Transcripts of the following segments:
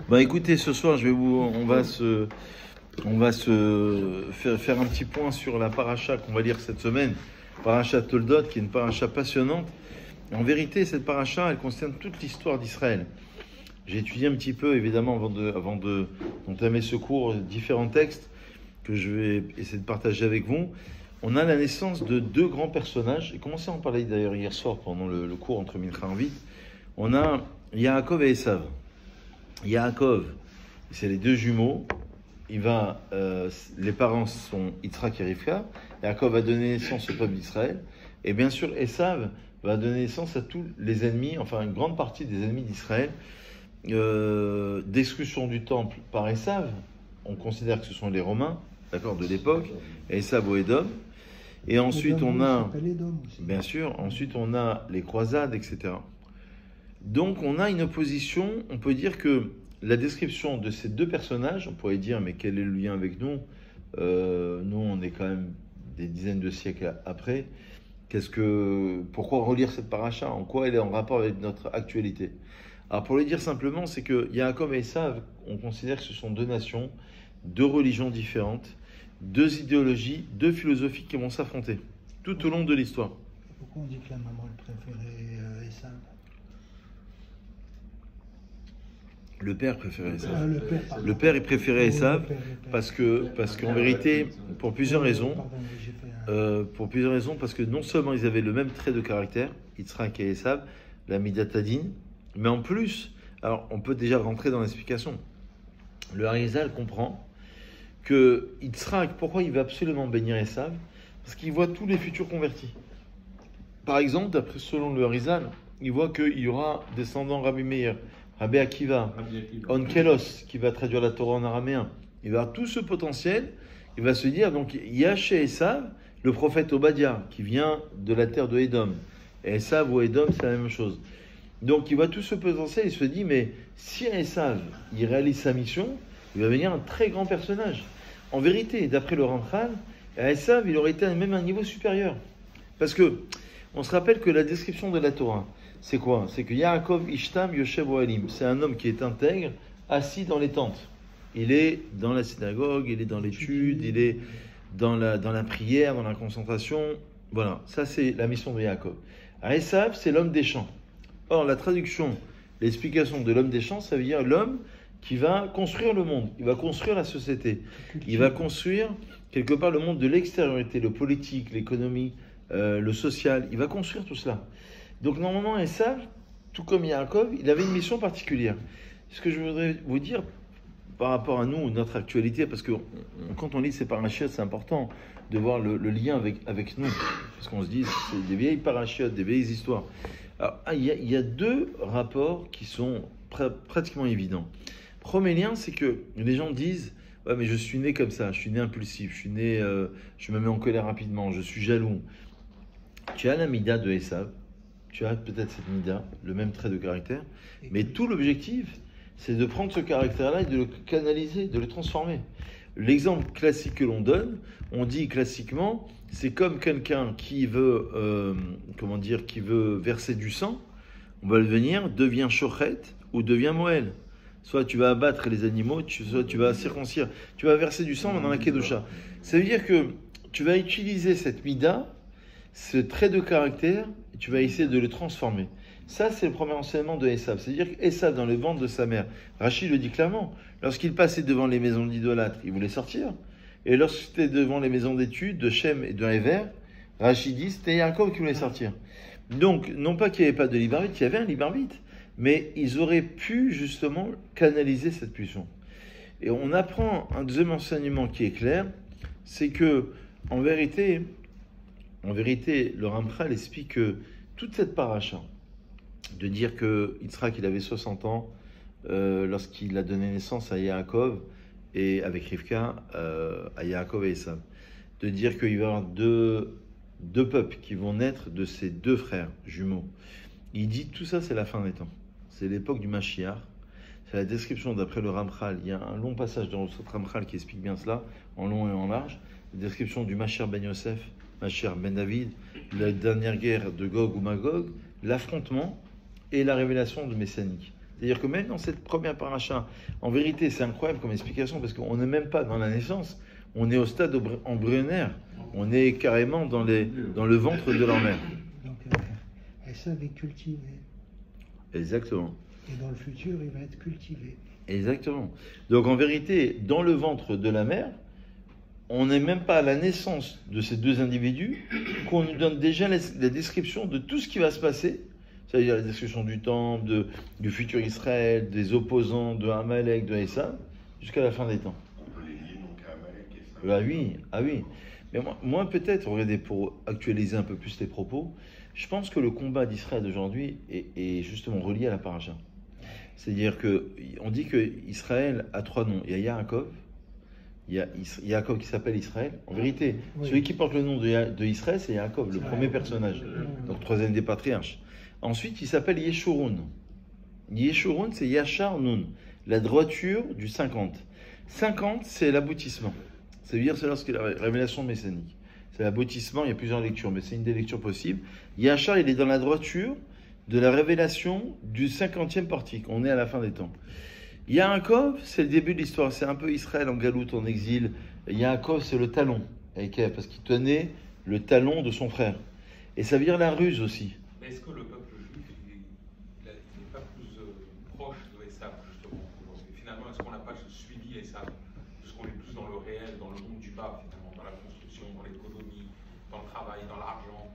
Bah écoutez, ce soir, on va se faire un petit point sur la paracha qu'on va lire cette semaine, paracha Toldot, qui est une paracha passionnante. En vérité, cette paracha, elle concerne toute l'histoire d'Israël. J'ai étudié un petit peu, évidemment, avant d'entamer ce cours, différents textes que je vais essayer de partager avec vous. On a la naissance de deux grands personnages. J'ai commencé à en parler d'ailleurs hier soir pendant le cours entre Mincha et Envit. On a Yaakov et Esav. Yaakov, c'est les deux jumeaux. Les parents sont Yitzhak et Rivka. Yaakov va donner naissance au peuple d'Israël. Et bien sûr, Esav va donner naissance à tous les ennemis, enfin une grande partie des ennemis d'Israël. Destruction du temple par Esav. On considère que ce sont les Romains, d'accord, de l'époque. Esav ou Édom. Et ensuite, on a, bien sûr, ensuite on a les croisades, etc. Donc, on a une opposition. On peut dire que la description de ces deux personnages, on pourrait dire, mais quel est le lien avec nous? Nous, on est quand même des dizaines de siècles après. Pourquoi relire cette paracha? En quoi elle est en rapport avec notre actualité? Alors, pour le dire simplement, c'est que Yaakov et Esav, on considère que ce sont deux nations, deux religions différentes, deux idéologies, deux philosophies qui vont s'affronter tout au long de l'histoire. Pourquoi on dit que la maman elle préférait Esav? Le père préférait Esav. Le père il préférait Esav parce qu'en vérité, pour plusieurs raisons. Parce que non seulement ils avaient le même trait de caractère, Yitzhak et Esav, la Midatadin, mais en plus, alors on peut déjà rentrer dans l'explication. Le Harizal comprend que Yitzhak, pourquoi il veut absolument bénir Esav? Parce qu'il voit tous les futurs convertis. Par exemple, selon le Harizal, il voit qu'il y aura descendants Rabbi Meir, Rabbi Akiva, Onkelos, qui va traduire la Torah en araméen. Il va avoir tout ce potentiel. Il va se dire, donc, il y a chez Esav le prophète Obadiah, qui vient de la terre de Édom. Et Esav ou Édom, c'est la même chose. Donc, il voit tout ce potentiel. Il se dit, mais si Esav, il réalise sa mission, il va devenir un très grand personnage. En vérité, d'après le Ramchal, Esav, il aurait été même à un niveau supérieur. Parce que, on se rappelle que la description de la Torah, c'est quoi? C'est que Yaakov Ishtam Yoshev Ohalim, c'est un homme qui est intègre, assis dans les tentes. Il est dans la synagogue, il est dans l'étude, il est dans la prière, dans la concentration. Voilà, ça c'est la mission de Yaakov. Esav, c'est l'homme des champs. Or, la traduction, l'explication de l'homme des champs, ça veut dire l'homme qui va construire le monde, il va construire la société, il va construire quelque part le monde de l'extériorité, le politique, l'économie, le social, il va construire tout cela. Donc normalement, Esav, tout comme Yaakov, il avait une mission particulière. Ce que je voudrais vous dire par rapport à nous, notre actualité, parce que quand on lit ces parachutes, c'est important de voir le lien avec nous. Parce qu'on se dit, c'est des vieilles parachutes, des vieilles histoires. Alors, il y a deux rapports qui sont pratiquement évidents. Premier lien, c'est que les gens disent, ouais, mais je suis né comme ça, je suis né impulsif, je me mets en colère rapidement, je suis jaloux. Tu as la mida de Esav, tu as peut-être cette mida, le même trait de caractère, mais tout l'objectif, c'est de prendre ce caractère-là et de le canaliser, de le transformer. L'exemple classique que l'on donne, on dit classiquement, c'est comme quelqu'un qui veut, qui veut verser du sang, on va le venir, devient shochet ou devient moël. Soit tu vas abattre les animaux, soit tu vas circoncire, tu vas verser du sang dans la kedusha. Ça veut dire que tu vas utiliser cette mida, ce trait de caractère, et tu vas essayer de le transformer. Ça, c'est le premier enseignement de Esav. C'est-à-dire qu'Esav, dans le ventre de sa mère, Rachid le dit clairement, lorsqu'il passait devant les maisons d'idolâtres, il voulait sortir. Et lorsqu'il était devant les maisons d'études de Shem et de Hever, Rachid dit, c'était Yaakov qui voulait sortir. Donc, non pas qu'il n'y avait pas de libre arbitre, il y avait un libre arbitre, mais ils auraient pu justement canaliser cette pulsion. Et on apprend un deuxième enseignement qui est clair, c'est que, en vérité, le Ramchal explique que toute cette paracha, de dire que Yitzhak il avait 60 ans lorsqu'il a donné naissance à Yaakov et avec Rivka à Yaakov et Esav, de dire qu'il va y avoir deux peuples qui vont naître de ces deux frères jumeaux. Il dit tout ça c'est la fin des temps, c'est l'époque du Mashiach, c'est la description d'après le Ramchal. Il y a un long passage dans le Ramchal qui explique bien cela en long et en large, la description du Mashiach ben Yosef, Mashiach ben David, la dernière guerre de Gog ou Magog, l'affrontement et la révélation de Messianique. C'est-à-dire que même dans cette première paracha, en vérité, c'est incroyable comme explication parce qu'on n'est même pas dans la naissance, on est au stade embryonnaire, on est carrément dans le ventre de leur mère. Donc, Esav est cultivé. Exactement. Et dans le futur, il va être cultivé. Exactement. Donc en vérité, dans le ventre de la mère, on n'est même pas à la naissance de ces deux individus qu'on nous donne déjà la description de tout ce qui va se passer, c'est-à-dire la description du temple, du futur Israël, des opposants de Amalek, de Esav, jusqu'à la fin des temps. On peut les lier donc à Amalek et ça. Ah oui, ah oui. Mais moi peut-être, regardez, pour actualiser un peu plus les propos, je pense que le combat d'Israël d'aujourd'hui est justement relié à la paracha. C'est-à-dire qu'on dit qu'Israël a trois noms. Il y a Yaakov, il y a Yaakov qui s'appelle Israël. En vérité, Oui. celui qui porte le nom de Israël, c'est Yaakov, le premier personnage, donc troisième des patriarches. Ensuite, il s'appelle Yeshurun. Yeshurun, c'est Yachar Nun, la droiture du 50. 50, c'est l'aboutissement. Ça veut dire c'est lorsque la révélation messianique. C'est l'aboutissement, il y a plusieurs lectures, mais c'est une des lectures possibles. Yachar, il est dans la droiture de la révélation du 50e portique. On est à la fin des temps. Yaakov, c'est le début de l'histoire. C'est un peu Israël en galoute, en exil. Yaakov, c'est le talon, parce qu'il tenait le talon de son frère. Et ça veut dire la ruse aussi. Mais est-ce que le peuple juif n'est pas plus proche de Esav, justement, aujourd'hui? Finalement, est-ce qu'on n'a pas suivi Esav? Parce qu'on est plus dans le réel, dans le monde du bas, finalement, dans la construction, dans l'économie, dans le travail, dans l'argent.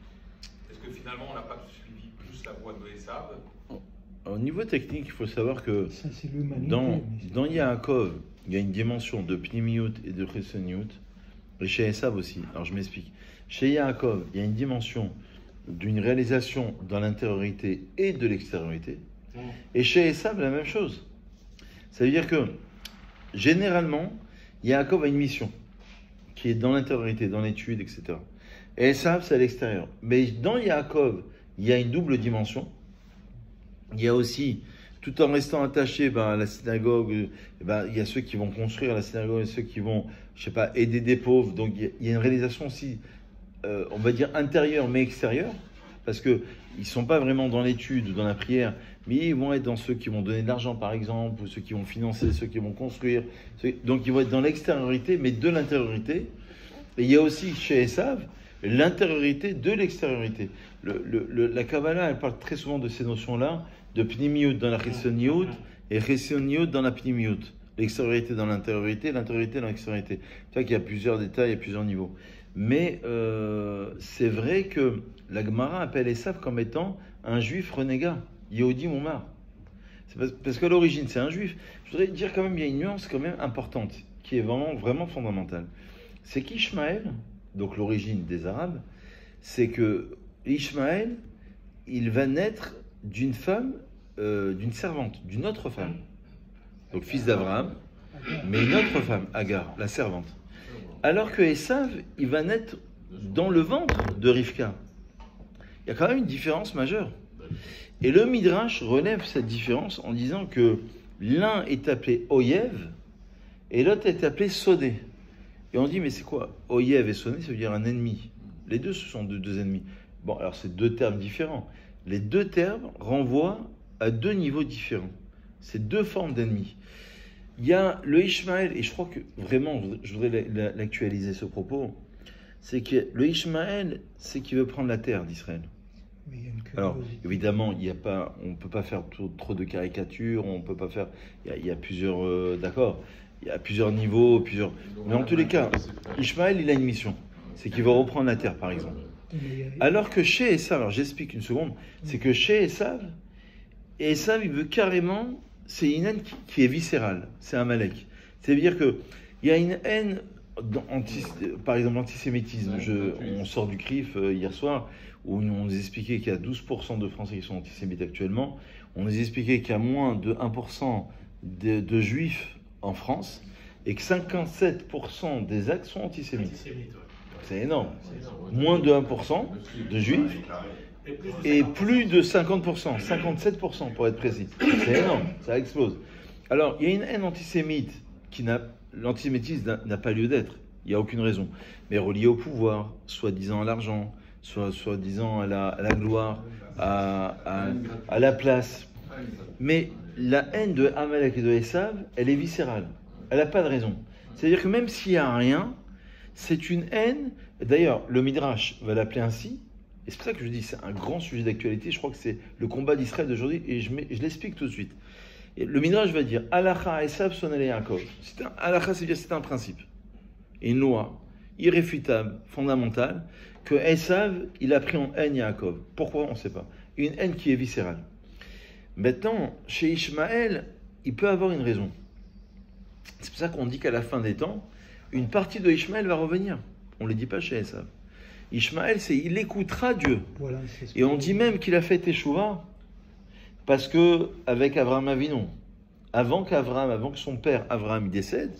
Est-ce que finalement, on n'a pas suivi plus la voie de Esav? Au niveau technique, il faut savoir que Ça, c'est l'humanité. dans Yaakov, il y a une dimension de Pnimiyut et de Chesoniut, et chez Esav aussi. Alors je m'explique. Chez Yaakov, il y a une dimension d'une réalisation dans l'intériorité et de l'extériorité. Et chez Esav, la même chose. Ça veut dire que, généralement, Yaakov a une mission qui est dans l'intériorité, dans l'étude, etc. Et Esav, c'est à l'extérieur. Mais dans Yaakov, il y a une double dimension. Il y a aussi, tout en restant attaché à la synagogue, il y a ceux qui vont construire la synagogue et ceux qui vont, je sais pas, aider des pauvres. Donc il y a une réalisation aussi, on va dire intérieure mais extérieure, parce que ils sont pas vraiment dans l'étude ou dans la prière, mais ils vont être dans ceux qui vont donner de l'argent par exemple, ou ceux qui vont financer, ceux qui vont construire. Donc ils vont être dans l'extériorité, mais de l'intériorité. Et il y a aussi chez Esav l'intériorité de l'extériorité. La Kabbalah, elle parle très souvent de ces notions-là, de Pnimiyut dans la Chesoniut et Chesoniut dans la Pnimiyut. L'extériorité dans l'intériorité, l'intériorité dans l'extériorité. Tu vois qu'il y a plusieurs détails, il y a plusieurs niveaux. Mais c'est vrai que la Gemara appelle Esav comme étant un juif renégat, Yehudi Moumar. C'est parce qu'à l'origine, c'est un juif. Je voudrais dire quand même, il y a une nuance quand même importante, qui est vraiment, vraiment fondamentale. C'est qu'Ishmaël, donc l'origine des Arabes, c'est que Ishmaël, il va naître d'une femme, d'une servante, d'une autre femme. Donc fils d'Abraham, mais une autre femme, Agar, la servante. Alors que Esav, il va naître dans le ventre de Rivka. Il y a quand même une différence majeure. Et le Midrash relève cette différence en disant que l'un est appelé Oyev et l'autre est appelé Sodé. Et on dit, mais c'est quoi? Oyev et Sodé, ça veut dire un ennemi. Les deux, ce sont deux ennemis. Bon, alors c'est deux termes différents. Les deux termes renvoient à deux niveaux différents. C'est deux formes d'ennemis. Il y a le Ishmaël, et je crois que vraiment, je voudrais l'actualiser ce propos, c'est que le Ishmaël, c'est qu'il veut prendre la terre d'Israël. Mais il y a une Alors, curiosité. évidemment, on ne peut pas faire trop de caricatures, on peut pas faire. Il y a plusieurs. D'accord, il y a plusieurs niveaux, plusieurs. Mais en tous les cas, Ishmaël, il a une mission. C'est qu'il va reprendre la terre, par exemple. Mais il y a- Alors que chez Esav, alors j'explique une seconde, c'est que chez Esav, il veut carrément, c'est une haine qui est viscérale, c'est un Amalek. C'est-à-dire qu'il y a une haine, par exemple l'antisémitisme, on sort du CRIF hier soir, où on nous expliquait qu'il y a 12% de Français qui sont antisémites actuellement, on nous expliquait qu'il y a moins de 1% de Juifs en France, et que 57% des actes sont antisémites. C'est énorme. Moins de 1% de Juifs, et plus de 50%, 57% pour être précis. C'est énorme, ça explose. Alors, il y a une haine antisémite l'antisémitisme n'a pas lieu d'être, il n'y a aucune raison, mais relié au pouvoir, soi-disant à l'argent, soi-disant à la gloire, à la place, Mais la haine de Amalek et de Esav, elle est viscérale. Elle n'a pas de raison. C'est-à-dire que même s'il n'y a rien, c'est une haine. D'ailleurs, le Midrash va l'appeler ainsi. Et c'est pour ça que je dis c'est un grand sujet d'actualité. Je crois que c'est le combat d'Israël d'aujourd'hui. Et je l'explique tout de suite. Et le Midrash va dire Halacha Esav sonale Yaakov. Halacha, c'est-à-dire c'est un principe. Et une loi irréfutable, fondamentale, que Esav, il a pris en haine Yaakov. Pourquoi? On ne sait pas. Une haine qui est viscérale. Maintenant, chez Ishmaël, il peut avoir une raison. C'est pour ça qu'on dit qu'à la fin des temps, une partie de Ishmaël va revenir. On ne le dit pas chez Esav. Ishmaël, il écoutera Dieu. Voilà, et on dit même qu'il a fait Teshuvah parce que avec Abraham Avinu, avant que son père Abraham décède,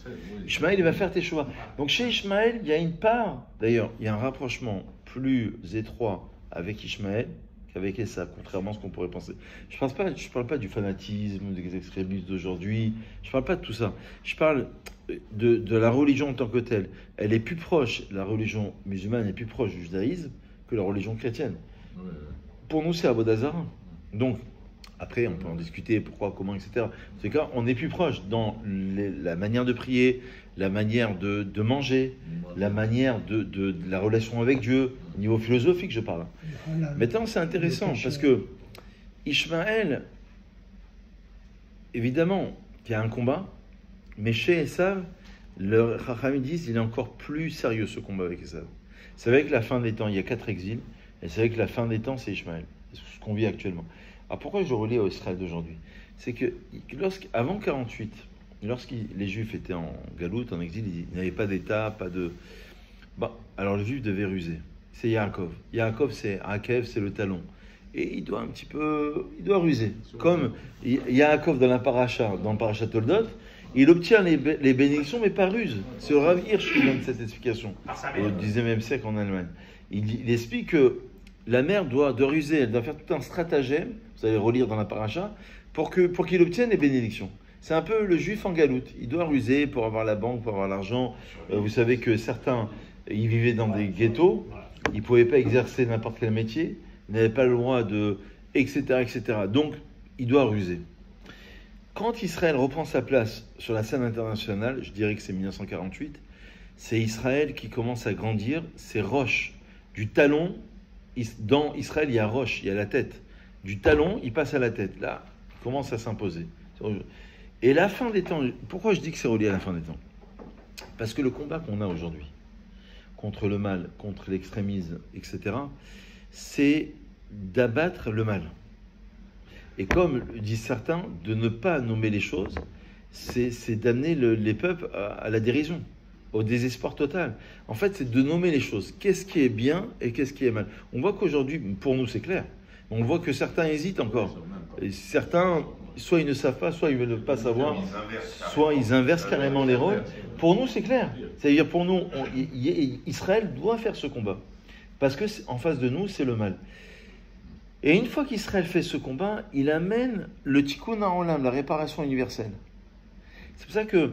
Ishmaël il va faire Teshuvah. Donc chez Ishmaël, il y a une part, d'ailleurs, il y a un rapprochement plus étroit avec Ishmaël qu'avec Esav, contrairement à ce qu'on pourrait penser. Je parle pas du fanatisme, des extrémistes d'aujourd'hui, je parle pas de tout ça. Je parle de la religion en tant que telle. Elle est plus proche, la religion musulmane est plus proche du judaïsme que la religion chrétienne. Pour nous, c'est Avodazara. Donc, après, on peut en discuter, pourquoi, comment, etc. En tout cas, on est plus proche dans la manière de prier, la manière de manger, la manière de la relation avec Dieu, au niveau philosophique, je parle. Maintenant, c'est intéressant, parce que Ishmaël, évidemment, il y a un combat, mais chez Esav, le Chachamim disent il est encore plus sérieux ce combat avec Esav. C'est vrai que la fin des temps, il y a 4 exils, et c'est vrai que la fin des temps, c'est Ishmaël. C'est ce qu'on vit actuellement. Alors pourquoi je relis à Israël d'aujourd'hui? C'est que avant 48, lorsque les Juifs étaient en galoute, en exil, ils n'avaient pas d'État, pas de... alors le Juif devait ruser. C'est Yaakov. Yaakov, c'est Akev, c'est le talon. Et il doit ruser. Comme Yaakov dans le Parashat Toldot, il obtient les bénédictions, mais par ruse. C'est le Rav Hirsch qui donne cette explication, au XIXe siècle en Allemagne. Il explique que la mère doit ruser, elle doit faire tout un stratagème, vous allez relire dans la paracha, pour qu'il obtienne les bénédictions. C'est un peu le juif en galoute. Il doit ruser pour avoir la banque, pour avoir l'argent. Vous savez que certains, ils vivaient dans des ghettos, ils ne pouvaient pas exercer n'importe quel métier, ils n'avaient pas le droit de... etc., etc. Donc, il doit ruser. Quand Israël reprend sa place sur la scène internationale, je dirais que c'est 1948, c'est Israël qui commence à grandir, c'est roche. Du talon, dans Israël, il y a roche, il y a la tête. Du talon, il passe à la tête. Là, il commence à s'imposer. Et la fin des temps, pourquoi je dis que c'est relié à la fin des temps? Parce que le combat qu'on a aujourd'hui, contre le mal, contre l'extrémisme, etc., c'est d'abattre le mal. Et comme disent certains, de ne pas nommer les choses, c'est d'amener les peuples à la dérision, au désespoir total. En fait, c'est de nommer les choses. Qu'est-ce qui est bien et qu'est-ce qui est mal? On voit qu'aujourd'hui, pour nous, c'est clair. On voit que certains hésitent encore. Et certains, soit ils ne savent pas, soit ils ne veulent pas savoir, soit ils inversent carrément les rôles. Pour nous, c'est clair. C'est-à-dire, pour nous, Israël doit faire ce combat. Parce que en face de nous, c'est le mal. Et une fois qu'Israël fait ce combat, il amène le tikkun ha'olam, la réparation universelle. C'est pour ça que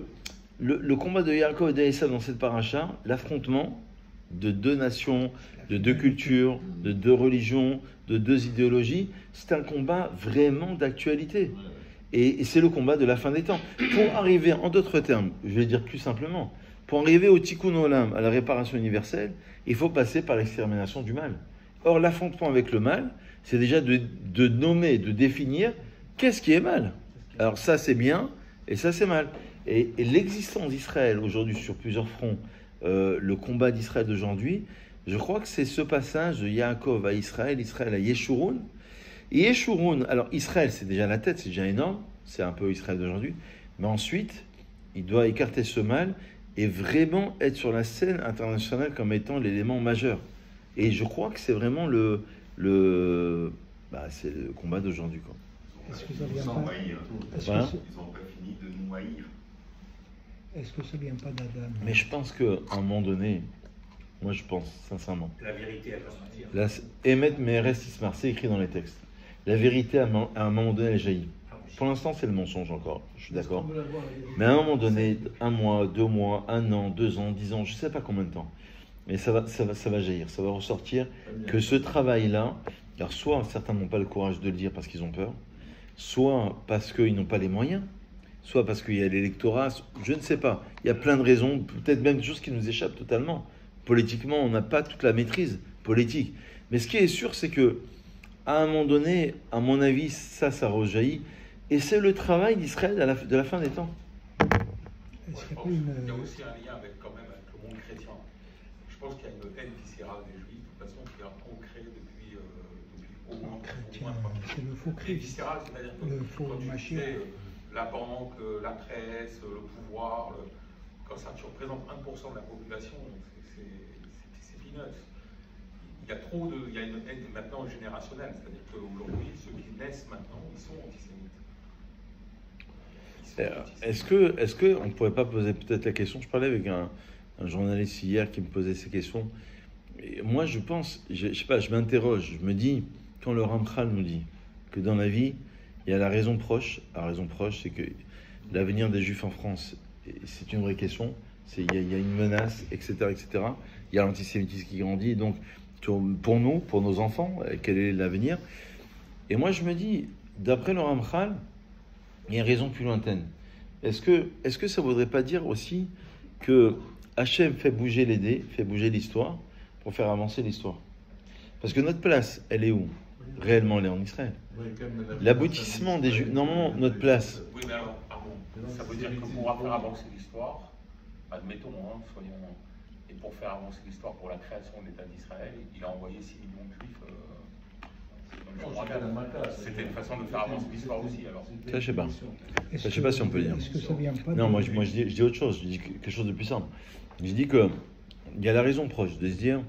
le combat de Yaakov et d'Esav dans cette paracha, l'affrontement de 2 nations, de 2 cultures, de 2 religions, de 2 idéologies, c'est un combat vraiment d'actualité. Et c'est le combat de la fin des temps. Pour arriver, en d'autres termes, je vais dire plus simplement, pour arriver au tikkun ha'olam, à la réparation universelle, il faut passer par l'extermination du mal. Or, l'affrontement avec le mal, c'est déjà de nommer, de définir qu'est-ce qui est mal. Alors ça c'est bien et ça c'est mal. Et l'existence d'Israël aujourd'hui sur plusieurs fronts, le combat d'Israël d'aujourd'hui, je crois que c'est ce passage de Yaakov à Israël, Israël à Yeshurun. Et Yeshurun, alors Israël c'est déjà la tête, c'est déjà énorme, c'est un peu Israël d'aujourd'hui, mais ensuite il doit écarter ce mal et vraiment être sur la scène internationale comme étant l'élément majeur. Et je crois que c'est vraiment c'est le combat d'aujourd'hui, quoi. Est-ce que ça vient Ils pas n'ont pas fini de nous haïr. Est-ce que ça vient pas d'Adam? Mais je pense qu'à un moment donné, moi je pense sincèrement, La vérité, elle va sortir. Emet Me'eres Ismar, c'est écrit dans les textes. La vérité, à un moment donné, elle jaillit. Pour l'instant, c'est le mensonge encore, je suis d'accord. Mais à un moment donné, 1 mois, 2 mois, 1 an, 2 ans, 10 ans, je ne sais pas combien de temps. Mais ça va jaillir, ça va ressortir que ce travail-là, car soit certains n'ont pas le courage de le dire parce qu'ils ont peur, soit parce qu'ils n'ont pas les moyens, soit parce qu'il y a l'électorat, je ne sais pas. Il y a plein de raisons, peut-être même des choses qui nous échappent totalement. Politiquement, on n'a pas toute la maîtrise politique. Mais ce qui est sûr, c'est que à un moment donné, à mon avis, ça rejaillit. Et c'est le travail d'Israël de la fin des temps. Il y a aussi un lien avec, quand même, avec le monde chrétien. Je pense qu'il y a une haine viscérale des Juifs, de toute façon, qui est ancrée depuis au moins. C'est le faux Christ. Viscéral, c'est-à-dire que le faux quand tu Mashiach. disais, la banque, la presse, le pouvoir, quand ça tu représente 1% de la population, c'est peanuts. Il y a une haine maintenant générationnelle, c'est-à-dire qu'aujourd'hui, ceux qui naissent maintenant, ils sont antisémites. Est-ce qu'on ne pourrait pas poser peut-être la question? Je parlais avec un journaliste hier qui me posait ces questions. Et moi, je pense, je sais pas, je m'interroge, je me dis, quand le Ramchal nous dit que dans la vie, il y a la raison proche, c'est que l'avenir des Juifs en France, c'est une vraie question. Il y a une menace, etc., etc. Il y a l'antisémitisme qui grandit. Donc, pour nous, pour nos enfants, quel est l'avenir? Et moi, je me dis, d'après le Ramchal, il y a une raison plus lointaine. Est-ce que ça ne voudrait pas dire aussi que Hachem fait bouger les dés, fait bouger l'histoire, pour faire avancer l'histoire? Parce que notre place, elle est où? Réellement, elle est en Israël. L'aboutissement des Juifs... Non, notre place... Oui, mais alors, pardon. Ça veut dire que pour faire avancer l'histoire, admettons, soyons... Et pour faire avancer l'histoire pour la création de l'État d'Israël, il a envoyé 6 millions de Juifs... C'était une façon de faire avancer l'histoire aussi, alors. Ça, je sais pas. Ça, je sais pas si on peut dire. Est-ce que ça vient pas Non, moi je dis autre chose. Je dis quelque chose de plus simple. Je dis que il y a la raison proche de se dire,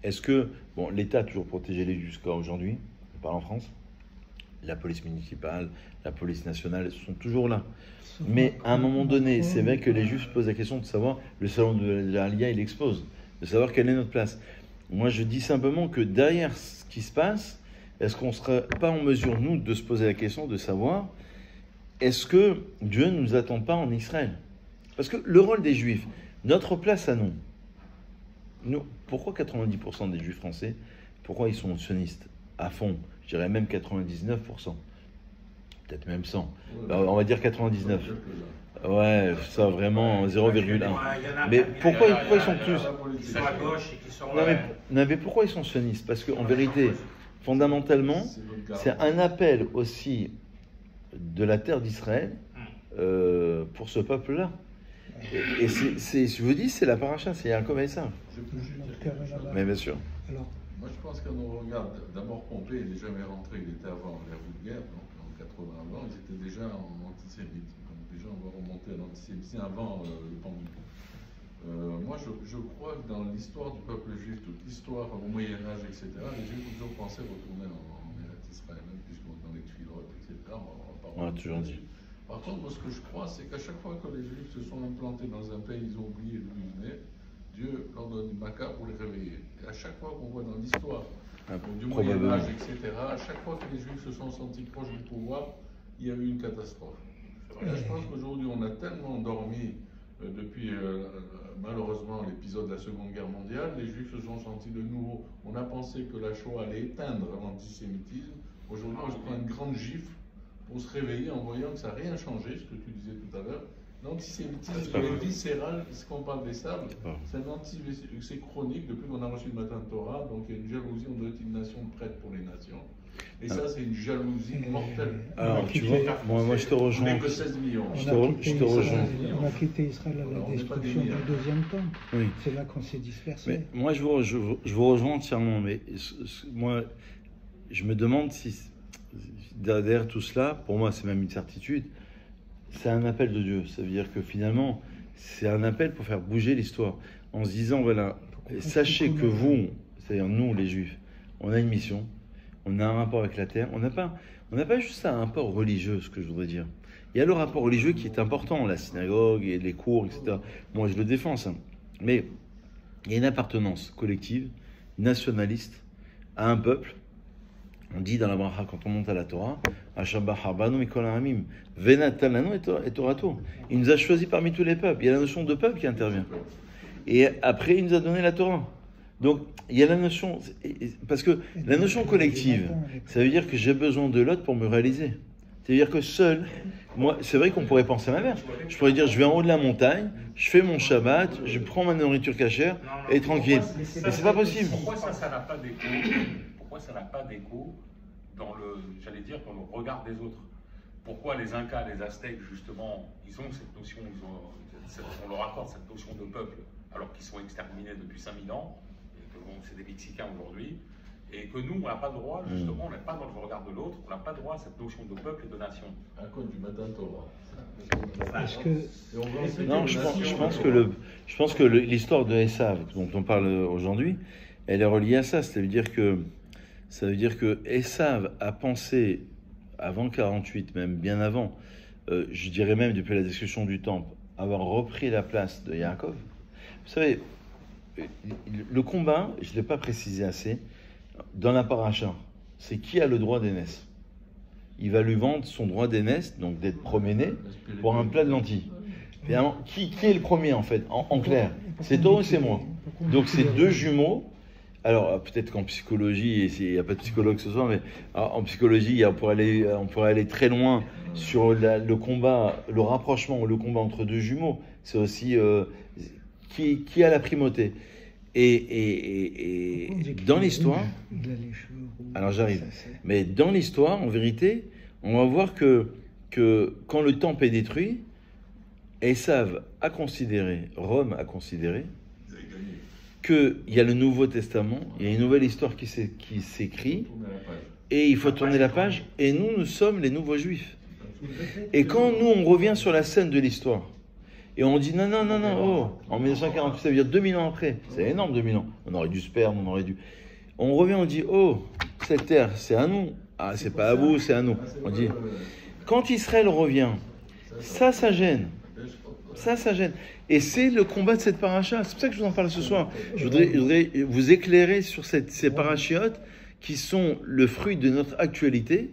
est-ce que l'État a toujours protégé les Juifs jusqu'à aujourd'hui, on parle en France, la police municipale, la police nationale, ils sont toujours là. Mais à un moment donné, c'est vrai que les Juifs se posent la question de savoir, le salon de l'Aliyah, il expose, de savoir quelle est notre place. Moi, je dis simplement que derrière ce qui se passe, est-ce qu'on ne serait pas en mesure, nous, de se poser la question de savoir, est-ce que Dieu ne nous attend pas en Israël? Parce que le rôle des Juifs, notre place à nous, pourquoi 90% des Juifs français, pourquoi ils sont sionistes à fond? Je dirais même 99%. Peut-être même 100. Alors, on va dire 99. Ouais, ça vraiment 0,1. Mais pourquoi ils sont plus... Qui sont à gauche et qui sont... Non, mais pourquoi ils sont sionistes? Parce qu'en vérité, fondamentalement, c'est un appel aussi de la terre d'Israël pour ce peuple-là. Et je vous dis, c'est la paracha, c'est Yaakov et Esav. Mais bien sûr. Alors, moi, je pense qu'on regarde, d'abord Pompée, il n'est jamais rentré, il était avant l'ère vulgaire, donc en 80 avant, ils étaient déjà en antisémite. Donc déjà, on va remonter à l'antisémitisme avant le pendule. Moi, je crois que dans l'histoire du peuple juif, toute l'histoire au Moyen-Âge, etc., les Juifs ont toujours pensé retourner en Eretz Israël, même puisqu'on dans les Tfilotes, etc., on va toujours dit. Par contre, moi, ce que je crois, c'est qu'à chaque fois que les Juifs se sont implantés dans un pays, ils ont oublié d'où ils venaient, Dieu leur donne une maca pour les réveiller. Et à chaque fois qu'on voit dans l'histoire du Moyen-Âge, etc., à chaque fois que les Juifs se sont sentis proches du pouvoir, il y a eu une catastrophe. Là, je pense qu'aujourd'hui, on a tellement dormi depuis malheureusement l'épisode de la Seconde Guerre mondiale, les Juifs se sont sentis de nouveau. On a pensé que la Shoah allait éteindre l'antisémitisme. Aujourd'hui, on se prend une grande gifle pour se réveiller en voyant que ça n'a rien changé, ce que tu disais tout à l'heure. L'antisémitisme est viscéral, c'est qu'on parle des sables, c'est chronique depuis qu'on a reçu le matin de Torah, donc il y a une jalousie, on doit être une nation prête pour les nations. Et ça, c'est une jalousie mortelle. Alors, tu vois, moi je te rejoins. On n'est que 16 millions. Je te rejoins. On a quitté Israël à la destruction du deuxième temps. Oui. C'est là qu'on s'est dispersé. Mais moi, je vous rejoins entièrement. Mais moi, je me demande si derrière tout cela, pour moi, c'est même une certitude, c'est un appel de Dieu. Ça veut dire que finalement, c'est un appel pour faire bouger l'histoire. En se disant, voilà, sachez que vous, c'est-à-dire nous, les Juifs, on a une mission. On a un rapport avec la terre. On n'a pas juste un rapport religieux, ce que je voudrais dire. Il y a le rapport religieux qui est important, la synagogue et les cours, etc. Moi, je le défends, ça. Mais il y a une appartenance collective, nationaliste, à un peuple. On dit dans la bracha, quand on monte à la Torah, il nous a choisis parmi tous les peuples. Il y a la notion de peuple qui intervient. Et après, il nous a donné la Torah. Donc, il y a la notion, parce que la notion collective, ça veut dire que j'ai besoin de l'autre pour me réaliser. C'est-à-dire que seul, moi, c'est vrai qu'on pourrait penser à ma mère. Je pourrais dire, je vais en haut de la montagne, je fais mon Shabbat, je prends ma nourriture cachère et tranquille. Mais c'est pas possible. Pourquoi ça n'a pas d'écho? Pourquoi ça n'a pas d'écho dans le, j'allais dire, dans le regard des autres? Pourquoi les Incas, les Aztèques, justement, ils ont cette notion, on leur accorde cette notion de peuple, alors qu'ils sont exterminés depuis 5000 ans, et que bon, c'est des Mexicains aujourd'hui, et que nous, on n'a pas le droit, justement, on n'est pas dans le regard de l'autre, on n'a pas le droit à cette notion de peuple et de nation. À cause du Matan Torah. Parce que Non, je pense que l'histoire de Esav, dont on parle aujourd'hui, elle est reliée à ça. Ça veut dire que Esav a pensé, avant 48, même bien avant, je dirais même depuis la destruction du temple, avoir repris la place de Yaakov. Vous savez, le combat, je ne l'ai pas précisé assez, dans la paracha, c'est qui a le droit d'aînesse. Il va lui vendre son droit d'aînesse, donc d'être premier-né, pour un plat de lentilles. Finalement, qui est le premier en fait, en clair? C'est toi ou c'est moi? Donc c'est deux jumeaux. Alors peut-être qu'en psychologie, il n'y a pas de psychologue ce soir, mais en psychologie, on pourrait aller très loin sur le combat, le rapprochement ou le combat entre deux jumeaux. C'est aussi qui a la primauté. Et dans l'histoire, alors j'arrive, mais dans l'histoire, en vérité, on va voir que quand le temple est détruit, Esav a considéré, Rome a considéré, qu'il y a le Nouveau Testament, il y a une nouvelle histoire qui s'écrit, et il faut tourner la page, et nous sommes les nouveaux juifs. Et quand nous, on revient sur la scène de l'histoire, et on dit non, en 1948, ça veut dire 2000 ans après, c'est énorme 2000 ans, on aurait dû se perdre, on revient, on dit, cette terre, c'est à nous, c'est pas à vous, c'est à nous. On dit, quand Israël revient, ça gêne. Et c'est le combat de cette paracha. C'est pour ça que je vous en parle ce soir. Je voudrais vous éclairer sur ces parachiotes qui sont le fruit de notre actualité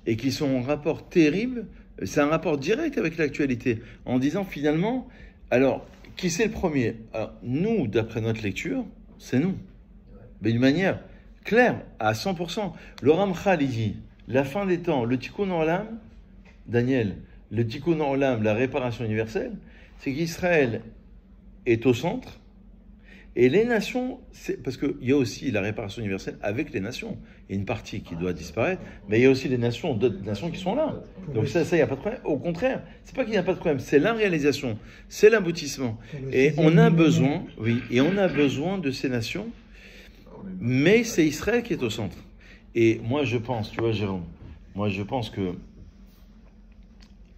et qui sont en rapport terrible. C'est un rapport direct avec l'actualité. En disant finalement, alors, qui c'est le premier? Alors, nous, d'après notre lecture, c'est nous. Mais d'une manière claire, à 100%. Le Ramchal, il dit, la fin des temps, le Tikkun Olam, Daniel, le Tikkun Olam, la réparation universelle, c'est qu'Israël est au centre, et les nations, parce qu'il y a aussi la réparation universelle avec les nations. Il y a une partie qui doit disparaître, mais il y a aussi d'autres nations qui sont là. Donc ça, il n'y a pas de problème. Au contraire, c'est pas qu'il n'y a pas de problème, c'est la réalisation, c'est l'aboutissement. Et on a besoin, de ces nations, mais c'est Israël qui est au centre. Et moi, je pense, tu vois, Jérôme, que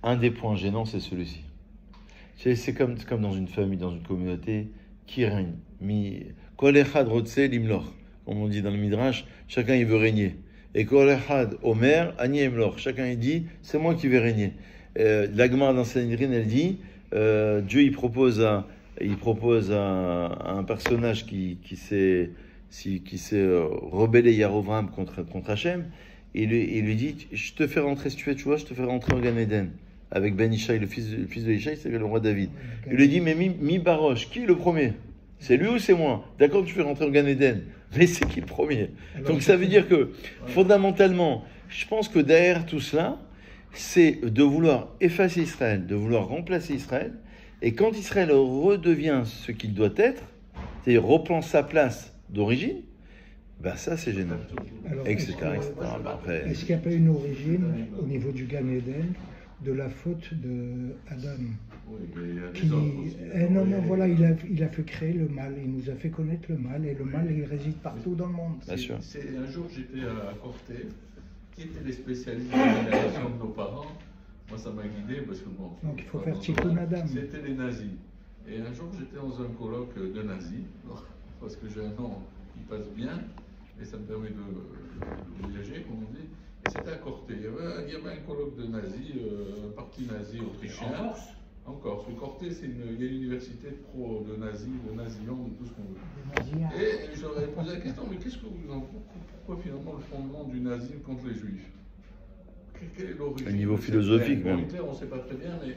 un des points gênants, c'est celui-ci. C'est comme dans une famille, dans une communauté, qui règne. Kol echad rotse limlor. Comme on dit dans le Midrash, chacun il veut régner. Et Kol echad omer ani emlor. Chacun il dit, c'est moi qui vais régner. L'Agmara dans Sanhedrin, elle dit, Dieu il propose à un personnage qui s'est rebellé Yarovram contre Hachem, et il lui dit, je te fais rentrer, si tu fais, tu vois, je te fais rentrer au Gan Eden. Avec Ben Ishaï, le fils de Ishaï, c'est le roi David. Il lui dit, mais mi Baroche, qui est le premier? C'est lui ou c'est moi? D'accord, tu fais rentrer au Gan Eden, mais c'est qui le premier? Donc ça veut dire que, fondamentalement, je pense que derrière tout cela, c'est de vouloir effacer Israël, de vouloir remplacer Israël, et quand Israël redevient ce qu'il doit être, c'est-à-dire reprend sa place d'origine, ben ça c'est gênant, etc. Est-ce qu'il n'y a pas une origine au niveau du Gan Eden de la faute de Adam, voilà, il a fait créer le mal, il nous a fait connaître le mal, et le mal il réside partout dans le monde. Bien sûr. Un jour j'étais à Corté, qui étaient les spécialistes de la génération de nos parents. Moi ça m'a guidé parce que bon. Donc il faut faire Tikkun Adam. C'était les nazis. Et un jour j'étais dans un colloque de nazis, parce que j'ai un nom qui passe bien, et ça me permet de voyager, comme on dit. Et c'était à Corté. Il y avait un colloque de nazis, un parti nazi autrichien. En Corse. Le Corté, il y a une université de nazis, de Naziland, de tout ce qu'on veut. Et j'aurais posé la question, mais qu'est-ce que vous en pensez? Pourquoi finalement le fondement du nazisme contre les juifs? Quelle est l'origine? Au niveau philosophique, même. On ne sait pas très bien, mais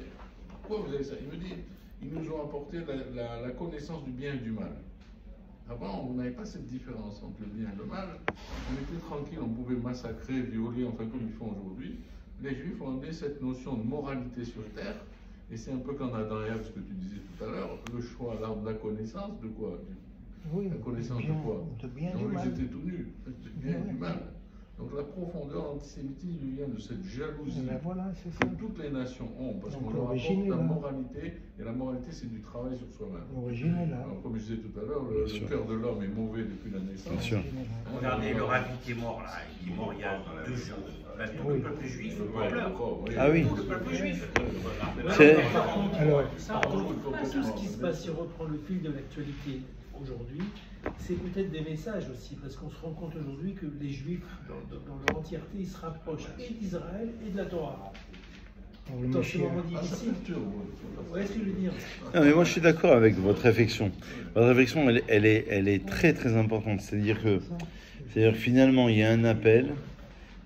pourquoi vous avez ça? Il me dit, ils nous ont apporté la connaissance du bien et du mal. Avant, on n'avait pas cette différence entre le bien et le mal. On était tranquille, on pouvait massacrer, violer, enfin comme ils font aujourd'hui. les Juifs ont amené cette notion de moralité sur terre, et c'est un peu comme Adam et Ève, ce que tu disais tout à l'heure, le choix, l'arbre de la connaissance, de quoi? Oui, la connaissance bien, de quoi? de bien Donc, du mal. ils étaient tout nus, du bien et du mal. Donc la profondeur de l'antisémitisme vient de cette jalousie Voilà, c'est que ça. toutes les nations ont, parce Donc, qu'on leur l'origine apporte la est là. moralité, et la moralité c'est du travail sur soi-même. L'origine est là. Alors, comme je disais tout à l'heure, le cœur de l'homme est mauvais depuis la naissance. Bien sûr. L'origine est là. Regardez, le rabbi qui est mort là, il est mort il y a 2 jours. Là, tout le peuple juif pleure. Ah oui. Tout le peuple juif. C'est- Alors, Tout ce qui se passe, si on reprend le fil de l'actualité aujourd'hui, c'est peut-être des messages aussi, parce qu'on se rend compte aujourd'hui que les Juifs, dans leur entièreté, ils se rapprochent et d'Israël et de la Torah. pour le Dans ce Mashiach. moment difficile. Vous voyez ce que je veux dire? Non, mais moi je suis d'accord avec votre réflexion. Votre réflexion, elle est très très importante. C'est-à-dire que finalement, il y a un appel,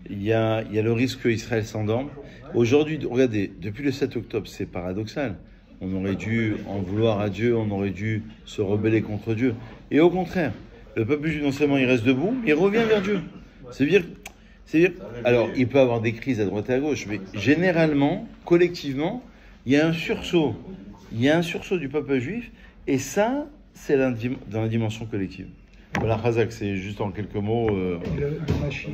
il y a le risque qu'Israël s'endorme. Aujourd'hui, regardez, depuis le 7 octobre, c'est paradoxal. On aurait dû en vouloir à Dieu, on aurait dû se rebeller contre Dieu. Et au contraire, le peuple juif, non seulement il reste debout, mais il revient vers Dieu. C'est-à-dire, alors il peut y avoir des crises à droite et à gauche, mais généralement, collectivement, il y a un sursaut. Il y a un sursaut du peuple juif, et ça, c'est dans la dimension collective. Voilà, Khazak, c'est juste en quelques mots. Le Mashiach.